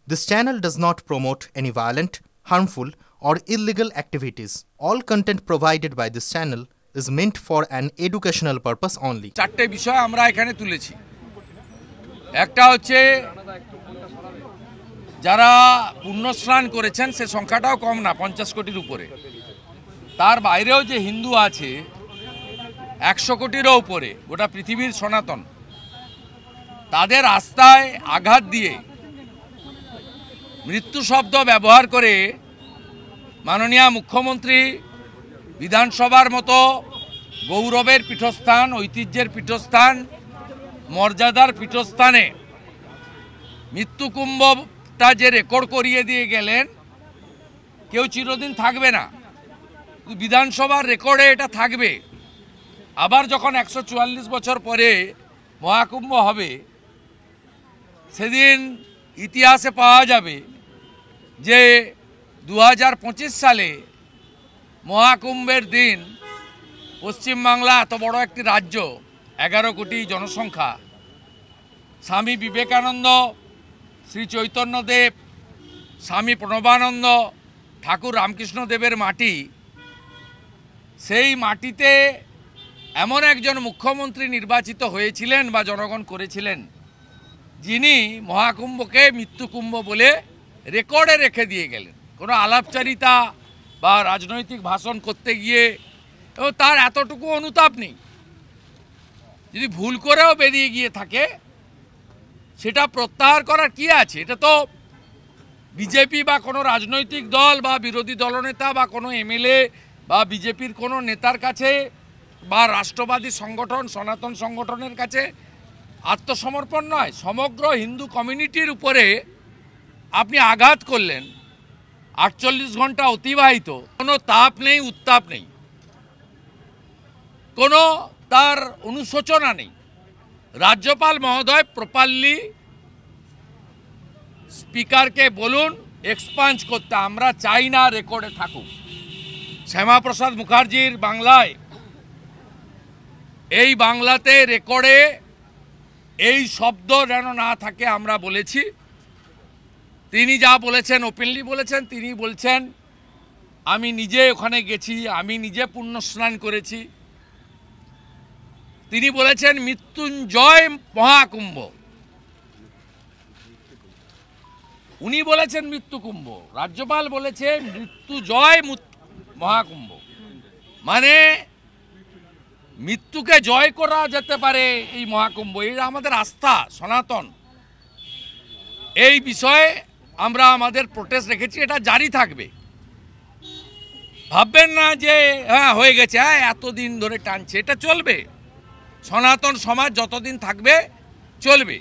This channel does not promote any violent, harmful, or illegal activities. All content provided by this channel is meant for an educational purpose only. চারটে বিষয় আমরা এখানে তুলেছি। একটা হচ্ছে যারা পুণ্যস্নান করেছেন সে সংখ্যাটাও কম না, 50 কোটির উপরে। তার বাইরেও যে হিন্দু আছে 100 কোটিরও উপরে, গোটা পৃথিবীর সনাতন, তাদের আস্থায় আঘাত দিয়ে মৃত্যু শব্দ ব্যবহার করে মাননীয় মুখ্যমন্ত্রী বিধানসভার মতো গৌরবের পীঠস্থান, ঐতিহ্যের পীঠস্থান, মর্যাদার পীঠস্থানে মৃত্যুকুম্ভটা যে রেকর্ড করিয়ে দিয়ে গেলেন, কেউ চিরদিন থাকবে না, বিধানসভার রেকর্ডে এটা থাকবে। আবার যখন 144 বছর পরে মহাকুম্ভ হবে, সেদিন ইতিহাসে পাওয়া যাবে যে 2025 সালে মহাকুম্ভের দিন পশ্চিমবাংলা, এত বড় একটি রাজ্য, 11 কোটি জনসংখ্যা, স্বামী বিবেকানন্দ, শ্রী চৈতন্যদেব, স্বামী প্রণবানন্দ, ঠাকুর রামকৃষ্ণদেবের মাটি, সেই মাটিতে এমন একজন মুখ্যমন্ত্রী নির্বাচিত হয়েছিলেন বা জনগণ করেছিলেন, যিনি মহাকুম্ভকে মৃত্যুকুম্ভ বলে রেকর্ডে রেখে দিয়ে গেলেন। কোনো আলাপচারিতা বা রাজনৈতিক ভাষণ করতে গিয়ে এবং তার এতটুকু অনুতাপ নেই। যদি ভুল করেও বেরিয়ে গিয়ে থাকে, সেটা প্রত্যাহার করার কি আছে? এটা তো বিজেপি বা কোনো রাজনৈতিক দল বা বিরোধী দলনেতা বা কোনো এমএলএ বা বিজেপির কোনো নেতার কাছে বা রাষ্ট্রবাদী সংগঠন, সনাতন সংগঠনের কাছে আত্মসমর্পণ নয়। সমগ্র হিন্দু কমিউনিটির উপরে আপনি আঘাত করলেন। 48 ঘন্টা অতিবাহিত, কোনো তাপ নেই, উত্তাপ নেই, কোনো তার অনুশোচনা নেই। রাজ্যপাল মহোদয় প্রপারলি স্পিকারকে বলুন এক্সপাঞ্জ করতে, আমরা চাই না রেকর্ডে থাকুক। শ্যামাপ্রসাদ মুখার্জির বাংলায়, এই বাংলাতে রেকর্ডে এই শব্দ যেন না থাকে আমরা বলেছি। তিনি যা বলেছেন, ওপেনলি বলেছেন। তিনি বলছেন আমি নিজে ওখানে গেছি, আমি নিজে পুণ্যস্নান করেছি। তিনি বলেছেন মৃত্যুঞ্জয় মহাকুম্ভ, উনি বলেছেন মৃত্যুকুম্ভ, রাজ্যপাল বলেছে মৃত্যুজয় মহাকুম্ভ। মানে মৃত্যুকে জয় করা যেতে পারে এই মহাকুম্ভ, এটা আমাদের আস্থা সনাতন। এই বিষয়ে আমরা আমাদের প্রোটেস্ট রেখেছি, এটা জারি থাকবে। ভাববেন না যে হ্যাঁ হয়ে গেছে, হ্যাঁ এতদিন ধরে টানছে, এটা চলবে। সনাতন সমাজ যতদিন থাকবে চলবে।